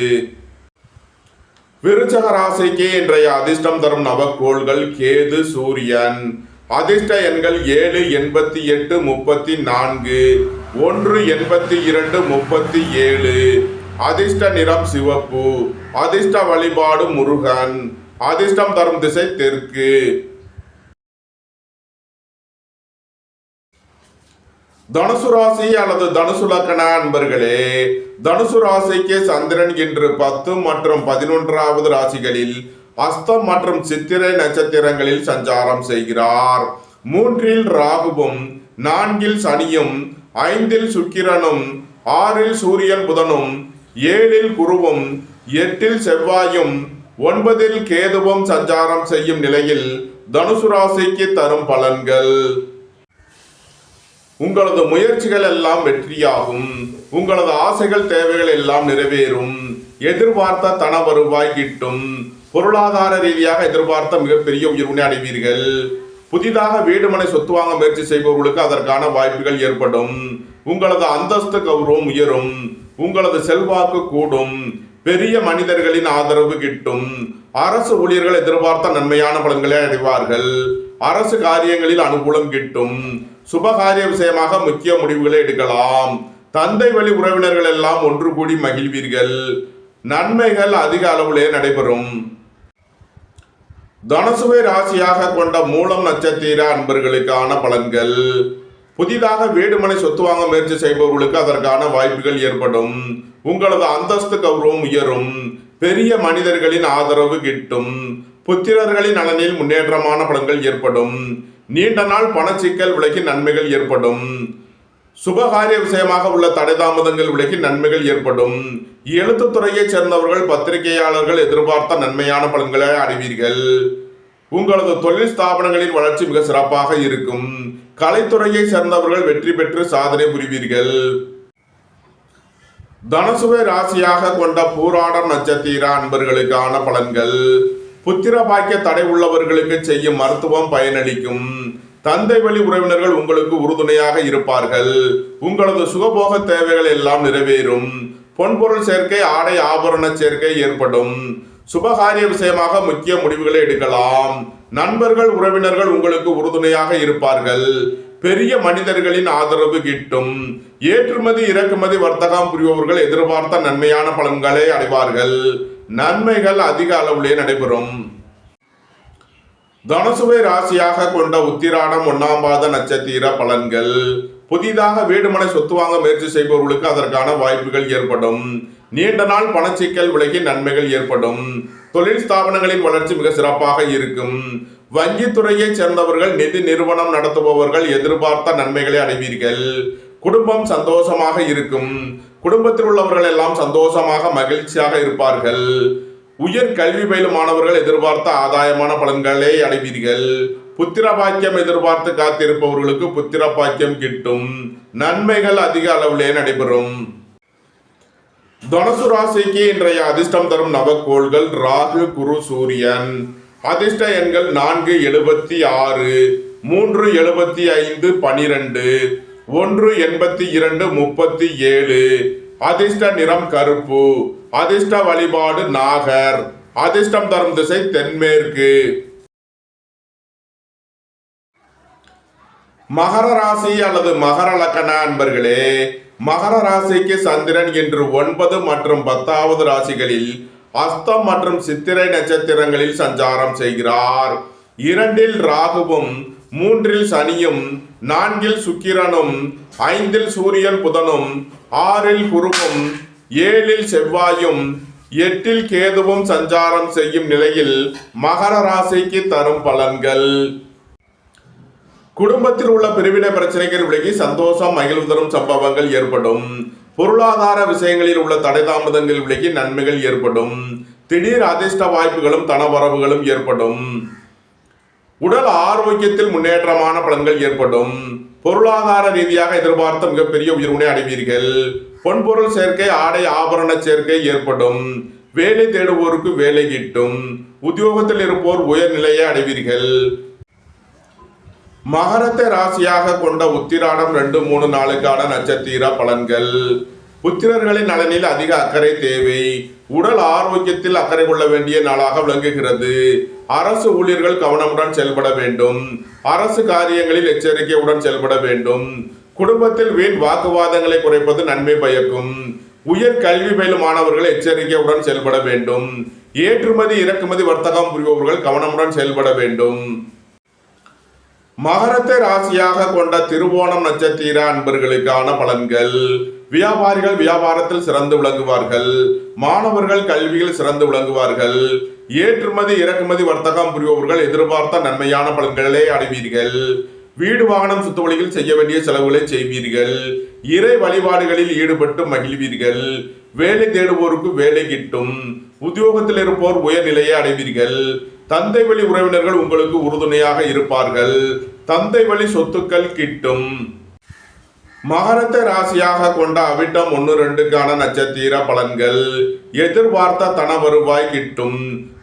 S1: விருச்சக ராசிக்கு இன்றைய அதிர்ஷ்டம் தரும் நவக்கோள்கள் கேது, சூரியன். அதிர்ஷ்ட எண்கள் 7, 88, 34, 1, 82, 37. அதிர்ஷ்ட நிறம் சிவப்பு. அதிர்ஷ்ட வழிபாடு முருகன். அதிர்ஷ்டம் தரும் திசை தெற்கு. தனுசு ராசி அல்லது தனுசு லக்ன அன்பர்களே, தனுசு ராசிக்கு சந்திரன் இன்று 10 மற்றும் 11வது ராசிகளில் அஸ்தம் மற்றும் சித்திரை நட்சத்திரங்களில் சஞ்சாரம் செய்கிறார். 3இல் ராகுவும், 4இல் சனியும், 5இல் சுக்கிரனும், 6இல் சூரியன் புதனும், 7இல் குருவும், 8இல் செவ்வாயும், 9இல் கேதுவும் சஞ்சாரம் செய்யும் நிலையில் தனுசு ராசிக்கு தரும் பலன்கள். உங்களது முயற்சிகள் எல்லாம் வெற்றியாகும். உங்களது ஆசைகள், தேவைகள் எல்லாம் நிறைவேறும். எதிர்பார்த்த தன வருவாய் கிட்டும். பொருளாதார ரீதியாக எதிர்பார்த்த மிகப்பெரிய உயர்வினை அடைவீர்கள். புதிதாக வீடு, மனை, சொத்து வாங்க முயற்சி செய்பவர்களுக்கு அதற்கான வாய்ப்புகள் ஏற்படும். உங்களது அந்தஸ்து, கௌரவம் உயரும். உங்களது செல்வாக்கு கூடும். பெரிய மனிதர்களின் ஆதரவு கிட்டும். அரசு ஊழியர்கள் எதிர்பார்த்த நன்மையான பலன்களை அடைவார்கள். அரசு காரியங்களில் அனுகூலம் கிட்டும். சுபகாரிய விஷயமாக முக்கிய முடிவுகளை எடுக்கலாம். தந்தை வழி உறவினர்கள் எல்லாம் ஒன்று கூடி மகிழ்வீர்கள். நன்மைகள் அதிக அளவிலே நடைபெறும். தனுசுவை ராசியாக கொண்ட மூலம் நட்சத்திர அன்பர்களுக்கான பலன்கள். புதிதாக வீடு, மனை, சொத்து வாங்க முயற்சி செய்பவர்களுக்கு அதற்கான வாய்ப்புகள் ஏற்படும். உங்களது அந்தஸ்து, கௌரவம் உயரும். பெரிய மனிதர்களின் ஆதரவு கிட்டும். புத்திரர்களின் நலனில் முன்னேற்றமான பலன்கள் ஏற்படும். நீண்ட நாள் பணச்சிக்கல் விலகி நன்மைகள் ஏற்படும். சுபகாரிய விஷயமாக உள்ள தடை தாமதங்கள் விலகி நன்மைகள் ஏற்படும். எழுத்துத்துறையைச் சேர்ந்தவர்கள், பத்திரிகையாளர்கள் எதிர்பார்த்த நன்மையான பலன்களை அடைவீர்கள். உங்களது தொழில் ஸ்தாபனங்களின் வளர்ச்சி மிக சிறப்பாக இருக்கும். கலைத்துறையை சேர்ந்தவர்கள் வெற்றி பெற்று சாதனை புரிவீர்கள். தனுசுவை ராசியாக கொண்ட பூராடம் நட்சத்திர அன்பர்களுக்கான பலன்கள். புத்திர பாக்கிய தடை உள்ளவர்களுக்கு செய்யும் மருத்துவம் பயனளிக்கும். தந்தை வழி உறவினர்கள் உங்களுக்கு உறுதுணையாக இருப்பார்கள். உங்களது சுகபோக தேவைகள் எல்லாம் நிறைவேறும். பொன்பொருள் சேர்க்கை, ஆடை ஆபரண சேர்க்கை ஏற்படும். சுபகாரிய விஷயமாக முக்கிய முடிவுகளை எடுக்கலாம். நண்பர்கள், உறவினர்கள் உங்களுக்கு உறுதுணையாக இருப்பார்கள். பெரிய மனிதர்களின் ஆதரவு கிட்டும். ஏற்றுமதி, இறக்குமதி, வர்த்தகம் புரிபவர்கள் எதிர்பார்த்த நன்மையான பலன்களை அடைவார்கள். நன்மைகள் அதிக அளவிலே நடைபெறும். தனுசுவை ராசியாக கொண்ட உத்திராடம் 1ஆம் பாத நட்சத்திர பலன்கள். புதிதாக வீடு, மனை, சொத்து வாங்க முயற்சி செய்பவர்களுக்கு அதற்கான வாய்ப்புகள் ஏற்படும். நீண்ட நாள் பணச்சிக்கல் விலகி நன்மைகள் ஏற்படும். தொழில் ஸ்தாபனங்களின் வளர்ச்சி மிக சிறப்பாக இருக்கும். வங்கித்துறையை சேர்ந்தவர்கள், நிதி நிறுவனம் நடத்துபவர்கள் எதிர்பார்த்த நன்மைகளை அடைவீர்கள். குடும்பம் சந்தோஷமாக இருக்கும். குடும்பத்தில் உள்ளவர்கள் எல்லாம் சந்தோஷமாக மகிழ்ச்சியாக இருப்பார்கள். உயர் கல்வி பயிலும் மாணவர்கள் எதிர்பார்த்த ஆதாயமான பலன்களை அடைவீர்கள். புத்திர பாக்கியம் எதிர்பார்த்து காத்திருப்பவர்களுக்கு புத்திர பாக்கியம் கிட்டும். நன்மைகள் அதிக அளவிலே நடைபெறும். தனுசு ராசிக்கு இன்றைய அதிர்ஷ்டம் தரும் நவக்கோள்கள் ராகு, குரு, சூரியன். அதிர்ஷ்ட எண்கள் 4, 76, 3, 75, 12, 1, 82, 37. அதிர்ஷ்ட நிறம் கருப்பு. அதிர்ஷ்ட வழிபாடு நாகர். அதிர்ஷ்டம் தரும் திசை தென்மேற்கு. மகர ராசி அல்லது மகர லக்கண அன்பர்களே, மகர ராசிக்கு சந்திரன் இன்று 9 மற்றும் 10வது ராசிகளில் அஸ்தம் மற்றும் சித்திரை நட்சத்திரங்களில் சஞ்சாரம் செய்கிறார். 2இல் ராகுவும், 3இல் சனியும், 4இல் சுக்கிரனும், 5இல் சூரியன் புதனும், 6இல் குருவும், 7இல் செவ்வாயும், 8இல் கேதுவும் சஞ்சாரம் செய்யும் நிலையில் மகர ராசிக்கு தரும் பலன்கள். குடும்பத்தில் உள்ள பிரிவினை பிரச்சனைகள் விலகி சந்தோஷம், மகிழ்வு தரும் சம்பவங்கள் ஏற்படும். பொருளாதார விஷயங்களில் உள்ள தடை தாமதங்கள் விலகி நன்மைகள் ஏற்படும். திடீர் அதிர்ஷ்ட வாய்ப்புகளும் தனவரவுகளும் ஏற்படும். உடல் ஆரோக்கியத்தில் முன்னேற்றமான பலன்கள் ஏற்படும். பொருளாதார ரீதியாக எதிர்பார்த்த மிகப்பெரிய உயர்வினை அடைவீர்கள். பொன்பொருள் சேர்க்கை, ஆடை ஆபரண சேர்க்கை ஏற்படும். வேலை தேடுவோருக்கு வேலை கிட்டும். உத்தியோகத்தில் இருப்போர் உயர்நிலையை அடைவீர்கள். மகரத்தை ராசியாக கொண்ட உத்திராடம் 2, 3 நாளுக்கான நட்சத்திர பலன்கள். புத்திரர்களின் நலனில் அதிக அக்கறை தேவை. உடல் ஆரோக்கியத்தில் அக்கறை கொள்ள வேண்டிய நாளாக விளங்குகிறது. அரசு ஊழியர்கள் கவனமுடன் செயல்பட வேண்டும். அரசு காரியங்களில் எச்சரிக்கையுடன் செயல்பட வேண்டும். குடும்பத்தில் வீண் வாக்குவாதங்களை குறைப்பது நன்மை பயக்கும். உயர் கல்வி பயிலும் மாணவர்கள் எச்சரிக்கையுடன் செயல்பட வேண்டும். ஏற்றுமதி இறக்குமதி வர்த்தகம் புரிபவர்கள் கவனமுடன் செயல்பட வேண்டும். மகரத்தை ராசியாக கொண்ட திருவோணம் நட்சத்திர அன்பர்களுக்கான பலன்கள். வியாபாரிகள் வியாபாரத்தில் சிறந்து விளங்குவார்கள். மாணவர்கள் கல்வியில் சிறந்து விளங்குவார்கள். ஏற்றுமதி இறக்குமதி வர்த்தகம் புரிபவர்கள் எதிர்பார்த்த நன்மையான பலன்களை அடைவீர்கள். வீடு வாகனம் சுத்தவழியில் செய்ய வேண்டிய செலவுகளை செய்வீர்கள். இறை வழிபாடுகளில் ஈடுபட்டு மகிழ்வீர்கள். வேலை தேடுவோருக்கு வேலை கிட்டும். உத்தியோகத்தில் இருப்போர் உயர்நிலையை அடைவீர்கள். தந்தை வழி உறவினர்கள் உங்களுக்கு உறுதுணையாக இருப்பார்கள். தந்தை வழி சொத்துக்கள் கிட்டும். மகரத்தை ராசியாக கொண்ட அவிட்டம் 1, 2க்கான நட்சத்திர பலன்கள். எதிர்பார்த்த தன வருவாய் கிட்டும்.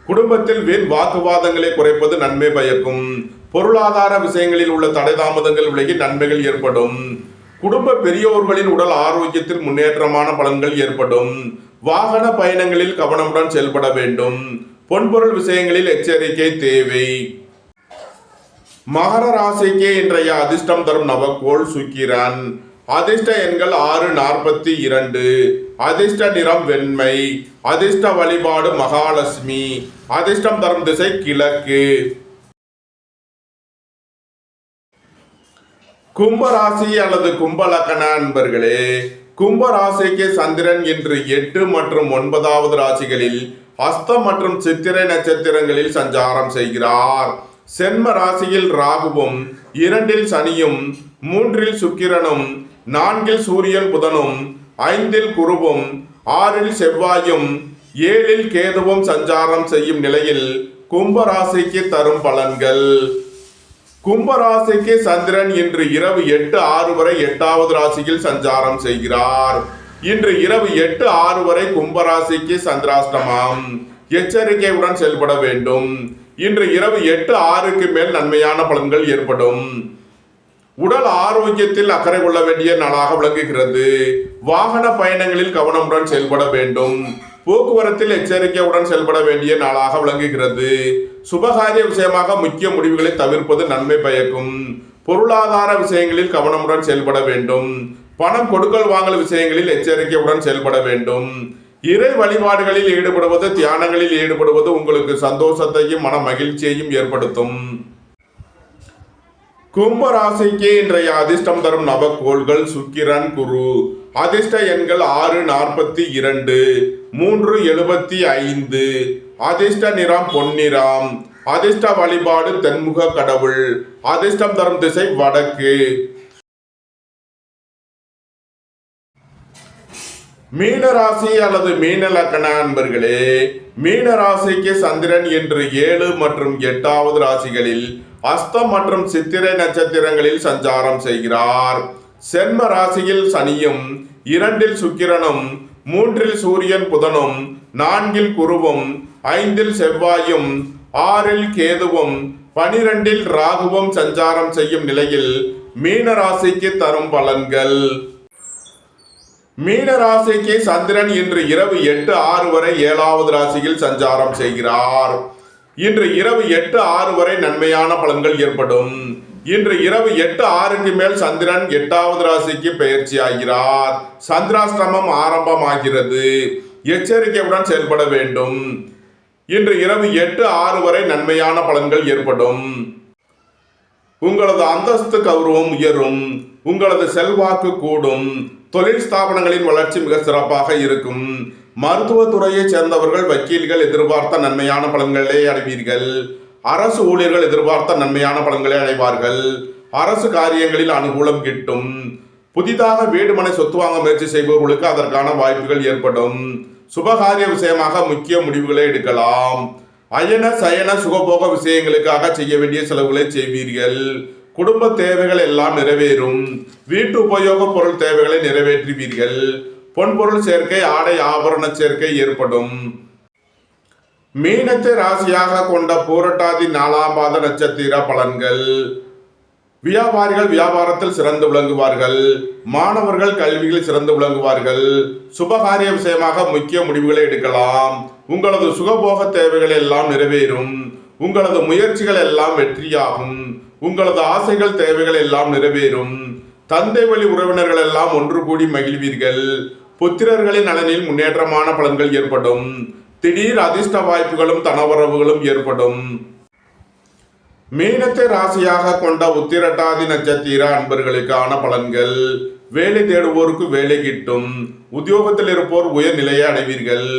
S1: குடும்பத்தில் வீண் வாக்குவாதங்களை குறைப்பது நன்மை பயக்கும். பொருளாதார விஷயங்களில் உள்ள தடை தாமதங்கள் விலகி நன்மைகள் ஏற்படும். குடும்ப பெரியோர்களின் உடல் ஆரோக்கியத்தில் முன்னேற்றமான பலன்கள் ஏற்படும். வாகன பயணங்களில் கவனமுடன் செயல்பட வேண்டும். பொன்பொருள் விஷயங்களில் எச்சரிக்கை தேவை. மகர ராசிக்கு இன்றைய அதிர்ஷ்டம் தரும் நவக்கோள் சுக்கிரன். அதிர்ஷ்ட எண்கள் 6, 42. அதிர்ஷ்ட நிறம் வெண்மை. அதிர்ஷ்ட வழிபாடு மகாலட்சுமி. அதிர்ஷ்டம் தரும் திசை கிழக்கு. கும்பராசி அல்லது கும்பலக்கண அன்பர்களே, கும்பராசிக்கு சந்திரன் இன்று 8 மற்றும் 9வது ராசிகளில் அஸ்தம் மற்றும் சித்திரை நட்சத்திரங்களில் சஞ்சாரம் செய்கிறார். சென்ம ராசியில் ராகுவும், 2இல் சனியும், 3இல் சுக்கிரனும், 4இல் சூரியன் புதனும், 5இல் குருவும், 6இல் செவ்வாயும், 7இல் கேதுவும் சஞ்சாரம் செய்யும் நிலையில் கும்பராசிக்கு தரும் பலன்கள். கும்பராசிக்கு சந்திரன் இன்று இரவு 8:06 வரை 8வது ராசியில் சஞ்சாரம் செய்கிறார். இன்று இரவு 8:06 வரை கும்பராசிக்கு சந்திராஷ்டமம். எச்சரிக்கையுடன் செயல்பட வேண்டும். இன்று இரவு 8:06க்கு மேல் நன்மையான பலன்கள் ஏற்படும். உடல் ஆரோக்கியத்தில் அக்கறை கொள்ள வேண்டிய நாளாக விளங்குகிறது. வாகன பயணங்களில் கவனமுடன் செயல்பட வேண்டும். போக்குவரத்தில் எச்சரிக்கையுடன் செயல்பட வேண்டிய நாளாக விளங்குகிறது. சுபகாரிய விஷயமாக முக்கிய முடிவுகளை தவிர்ப்பது நன்மை பயக்கும். பொருளாதார விஷயங்களில் கவனமுடன் செயல்பட வேண்டும். பணம் கொடுக்கல் வாங்கல் விஷயங்களில் எச்சரிக்கையுடன் செயல்பட வேண்டும். இறை வழிபாடுகளில் ஈடுபடுவது, தியானங்களில் ஈடுபடுவது உங்களுக்கு சந்தோஷத்தையும் மன மகிழ்ச்சியையும் ஏற்படுத்தும். கும்பராசிக்கு இன்றைய அதிர்ஷ்டம் தரும் நவக்கோள்கள் சுக்கிரன், குரு. அதிர்ஷ்ட எண்கள் 6, 42, 3, 75. அதிர்ஷ்ட நிறம் பொன்னிறம். அதிர்ஷ்ட வழிபாடு தென்முக கடவுள். அதிர்ஷ்டம் தரும் திசை வடக்கு. மீனராசி அல்லது மீன லக்கண அன்பர்களே, மீனராசிக்கு சந்திரன் இன்று 7 மற்றும் 8வது ராசிகளில் அஸ்தம் மற்றும் சித்திரை நட்சத்திரங்களில் சஞ்சாரம் செய்கிறார். சென்ம ராசியில் சனியும், 2இல் சுக்கிரனும், 3 சூரியன் புதனும் 4 குருவும் 5 செவ்வாயும் 6 கேதுவும் 12 ராகுவும் சஞ்சாரம் செய்யும் நிலையில் மீன ராசிக்கு தரும் பலன்கள். மீன ராசிக்கு சந்திரன் இன்று இரவு 8:06 வரை 7வது ராசியில் சஞ்சாரம் செய்கிறார். இன்று இரவு 8:06 வரை நன்மையான பலன்கள் ஏற்படும். இன்று இரவு 8:06க்கு மேல் சந்திரன் 8வது ராசிக்கு பெயர்ச்சி ஆகிறார். சந்திராஷ்டமம் ஆரம்பமாகிறது. எச்சரிக்கையுடன் செயல்பட வேண்டும். இன்று இரவு 8:06 வரை நன்மையான பலன்கள் ஏற்படும். உங்களது அந்தஸ்து கௌரவம் உயரும். உங்களது செல்வாக்கு கூடும். தொழில் ஸ்தாபனங்களின் வளர்ச்சி மிக சிறப்பாக இருக்கும். மருத்துவத்துறையை சேர்ந்தவர்கள் வக்கீல்கள் எதிர்பார்த்த நன்மையான பலன்களை அடைவீர்கள். அரசு ஊழியர்கள் எதிர்பார்த்த நன்மையான பலன்களை அடைவார்கள். அரசு காரியங்களில் அனுகூலம் கிட்டும். புதிதாக வீடு மனை சொத்து வாங்க முயற்சி செய்பவர்களுக்கு அதற்கான வாய்ப்புகள் ஏற்படும். சுபகாரிய விஷயமாக முக்கிய முடிவுகளை எடுக்கலாம். அயன சயன சுகபோக விஷயங்களுக்காக செய்ய வேண்டிய செலவுகளை செய்வீர்கள். குடும்ப தேவைகள் எல்லாம் நிறைவேறும். வீட்டு உபயோக பொருள் தேவைகளை நிறைவேற்றுவீர்கள். பொன்பொருள் சேர்க்கை ஆடை ஆபரண சேர்க்கை ஏற்படும். மீனத்தை ராசியாக கொண்ட பூரட்டாதி 4ஆம் பாத நட்சத்திர பலன்கள். வியாபாரிகள் வியாபாரத்தில் சிறந்து விளங்குவார்கள். மாணவர்கள் கல்வியில் சிறந்து விளங்குவார்கள். சுபகாரிய விஷயமாக முக்கிய முடிவுகளை எடுக்கலாம். உங்களது சுகபோக தேவைகள் எல்லாம் நிறைவேறும். உங்களது முயற்சிகள் எல்லாம் வெற்றியாகும். உங்களது ஆசைகள் தேவைகள் எல்லாம் நிறைவேறும். தந்தை வழி உறவினர்கள் எல்லாம் ஒன்று கூடி மகிழ்வீர்கள். புத்திரர்களின் நலனில் முன்னேற்றமான பலன்கள் ஏற்படும். திடீர் அதிர்ஷ்ட வாய்ப்புகளும் தனவரவுகளும் ஏற்படும். மீனத்தை ராசியாக கொண்ட உத்திரட்டாதி நட்சத்திர அன்பர்களுக்கான பலன்கள். வேலை தேடுவோருக்கு வேலை கிட்டும். உத்தியோகத்தில் இருப்போர் உயர்நிலையை அடைவீர்கள்.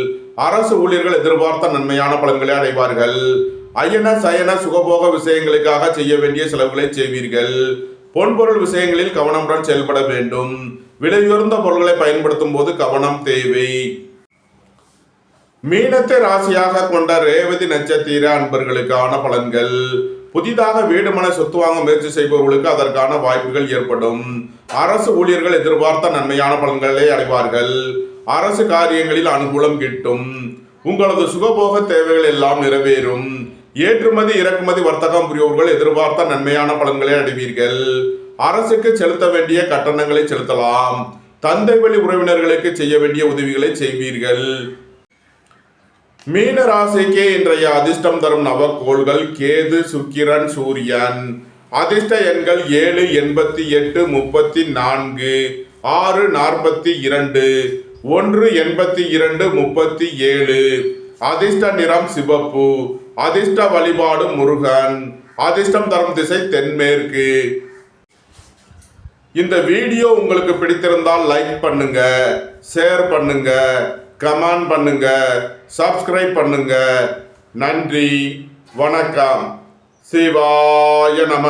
S1: அரசு ஊழியர்கள் எதிர்பார்த்த நன்மையான பலன்களை அடைவார்கள். அயன சயன சுகபோக விஷயங்களுக்காக செய்ய வேண்டிய செலவுகளை செய்வீர்கள். பொன்பொருள் விஷயங்களில் கவனமுடன் செயல்பட வேண்டும். விலையுயர்ந்த பொருட்களை பயன்படுத்தும் போது கவனம் தேவை. மீனத்தை ராசியாக கொண்ட ரேவதி நட்சத்திர அன்பர்களுக்கான பலன்கள். புதிதாக வீடு மனை சொத்து வாங்க முயற்சி செய்பவர்களுக்கு அதற்கான வாய்ப்புகள் ஏற்படும். அரசு ஊழியர்கள் எதிர்பார்த்த நன்மையான பலன்களை அடைவார்கள். அரசு காரியங்களில் அனுகூலம் கிட்டும். உங்களது சுகபோக தேவைகள் எல்லாம் நிறைவேறும். ஏற்றுமதி இறக்குமதி வர்த்தகம் புரியோர்கள் எதிர்பார்த்த நன்மையான பலன்களை அடைவீர்கள். அரசுக்கு செலுத்த வேண்டிய கட்டணங்களை செலுத்தலாம். தந்தை வழி உறவினர்களுக்கு செய்ய வேண்டிய உதவிகளை செய்வீர்கள். மீன ராசிக்கு இன்றைய அதிர்ஷ்டம் தரும் நவக்கோள்கள் கேது, சுக்கிரன், சூரியன். அதிர்ஷ்ட எண்கள் 7, 88, 34, 6, 42, 1, 82, 37. அதிர்ஷ்ட நிறம் சிவப்பு. அதிர்ஷ்ட வழிபாடு முருகன். அதிர்ஷ்டம் தரும் திசை தென்மேற்கு. இந்த வீடியோ உங்களுக்கு பிடித்திருந்தால் லைக் பண்ணுங்க, ஷேர் பண்ணுங்க, கமெண்ட் பண்ணுங்க, சப்ஸ்கிரைப் பண்ணுங்க. நன்றி, வணக்கம். சிவாய நம.